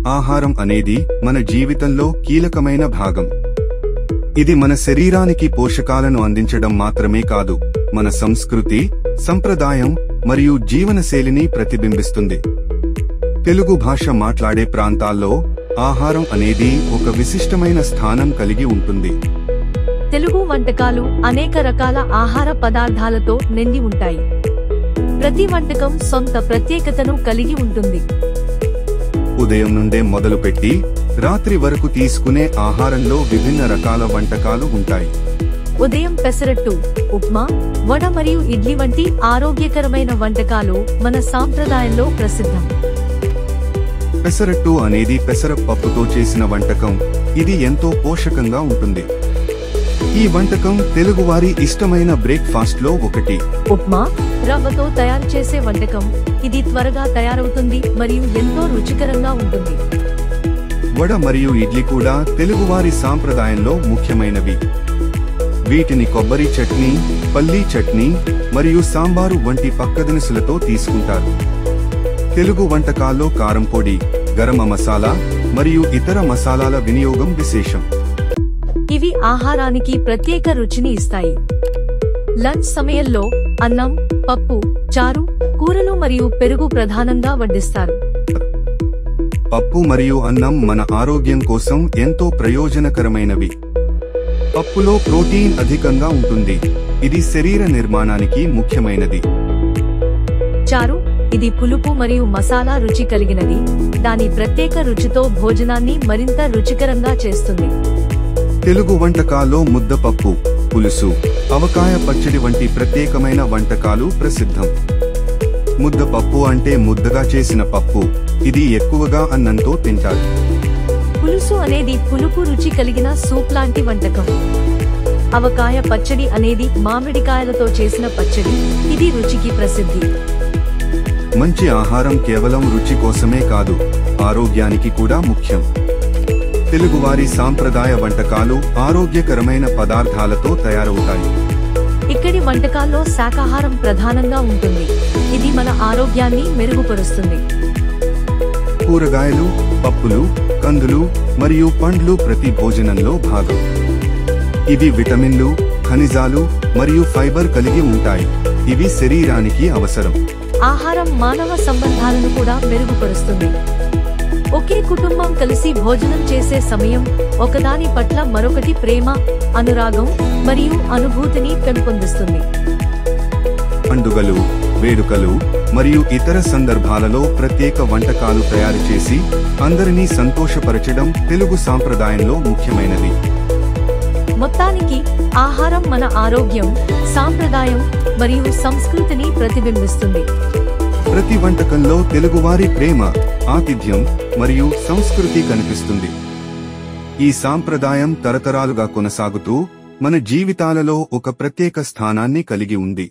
ఆహారం అనేది మన జీవితంలో కీలకమైన భాగం. ఇది మన శరీరానికి పోషకాలను అందించడం మాత్రమే కాదు, మన సంస్కృతి, సంప్రదాయం మరియు జీవనశైలిని ప్రతిబింబిస్తుంది. తెలుగు భాష మాట్లాడే ప్రాంతాల్లో ఆహారం అనేది ఒక విశిష్టమైన స్థానం కలిగి ఉంటుంది. తెలుగు వంటకాలు అనేక రకాల ఆహార పదార్థాలతో నిండి ఉంటాయి. ప్రతి వంటకం సొంత ప్రత్యేకతను కలిగి ఉంటుంది. ఉదయం నుండే మొదలుపెట్టి రాత్రి వరకు తీసుకునే ఆహారంలో విభిన్న రకాల వంటకాలు ఉంటాయి. ఉదయం పెసరట్టు, ఉప్మా, వడ మరియు ఇడ్లీ వంటి ఆరోగ్యకరమైన వంటకాలు మన సాంప్రదాయంలో ప్రసిద్ధం. పెసరట్టు అనేది పెసరపప్పుతో చేసిన వంటకం. ఇది ఎంతో పోషకంగా ఉంటుంది. ఈ వంటకం తెలుగువారి ఇష్టమైన బ్రేక్ఫాస్ట్ లో ఒకటి. ఉప్మా రవ్వతో తయారు చేసే వంటకం. ఇది త్వరగా తయారవుతుంది మరియు ఎంతో రుచికరంగా ఉంటుంది. వడ మరియు ఇడ్లీ కూడా తెలుగువారి సాంప్రదాయంలో ముఖ్యమైనవి. వీటిని కొబ్బరి చట్నీ, పల్లీ చట్నీ మరియు సాంబారు వంటి పక్కదినుసులతో తీసుకుంటారు. తెలుగు వంటకాల్లో కారం పొడి, గరం మసాలా మరియు ఇతర మసాలాల వినియోగం విశేషం. ఇవి ఆహారానికి ప్రత్యేక రుచిని ఇస్తాయి. లంచ్ సమయంలో అన్నం, పప్పు, చారు, కూరలు మరియు పెరుగు ప్రధానంగా వడ్డిస్తారు. పప్పు మరియు అన్నం మన ఆరోగ్యం కోసం ఎంతో ప్రయోజనకరమైనవి. పప్పులో ప్రోటీన్ అధికంగా ఉంటుంది. ఇది శరీర నిర్మాణానికి ముఖ్యమైనది. చారు, ఇది పులుపు మరియు మసాలా రుచి కలిగినది. దాని ప్రత్యేక రుచితో భోజనాన్ని మరింత రుచికరంగా చేస్తుంది. తెలుగు వంటకాల్లో ముద్దపప్పు, పులుసు, ఆవకాయ పచ్చడి వంటి ప్రత్యేకమైన వంటకాలు ప్రసిద్ధం. ముద్దపప్పు అంటే ముద్దగా చేసిన పప్పు. ఇది ఎక్కువగా అన్నంతో తింటారు. పులుసు అనేది పులుపు రుచి కలిగిన సూప్ లాంటి వంటకం. ఆవకాయ పచ్చడి అనేది మామిడికాయలతో చేసిన పచ్చడి. ఇది రుచికి ప్రసిద్ధి. మంచి ఆహారం కేవలం రుచి కోసమే కాదు, ఆరోగ్యానికి కూడా ముఖ్యం. తెలుగువారి సాంప్రదాయ వంటకాలు ఆరోగ్యకరమైన పదార్థాలతో తయారవుతాయి. ఇక్కడి వంటకాల్లో శాకాహారం ప్రధానంగా ఉంటుంది. ఇది మన ఆరోగ్యాన్ని మెరుగుపరుస్తుంది. కూరగాయలు, పప్పులు, కందులు మరియు పండ్లు ప్రతి భోజనంలో భాగం. ఇవి విటమిన్లు, ఖనిజాలు మరియు ఫైబర్ కలిగి ఉంటాయి. ఇవి శరీరానికి అవసరం. ఆహారం మానవ సంబంధాలను కూడా మెరుగుపరుస్తుంది. ఒకే కుటుంబం కలిసి భోజనం చేసే సమయం ఒకదాని పట్ల మరొకటి ప్రేమ, అనురాగం మరియు అనుభూతిని పెంపొందిస్తుంది. పండుగలు, వేడుకలు మరియు ఇతర సందర్భాలలో ప్రత్యేక వంటకాలు తయారు చేసి అందరినీ సంతోషపరచడం తెలుగు సాంప్రదాయంలో ముఖ్యమైనది. మొత్తానికి ఆహారం మన ఆరోగ్యం, సాంప్రదాయం మరియు సంస్కృతిని ప్రతిబింబిస్తుంది. ప్రతి వంటకంలో తెలుగువారి ప్రేమ, ఆతిథ్యం మరియు సంస్కృతి కనిపిస్తుంది. ఈ సాంప్రదాయం తరతరాలుగా కొనసాగుతూ మన జీవితాలలో ఒక ప్రత్యేక స్థానాన్ని కలిగి ఉంది.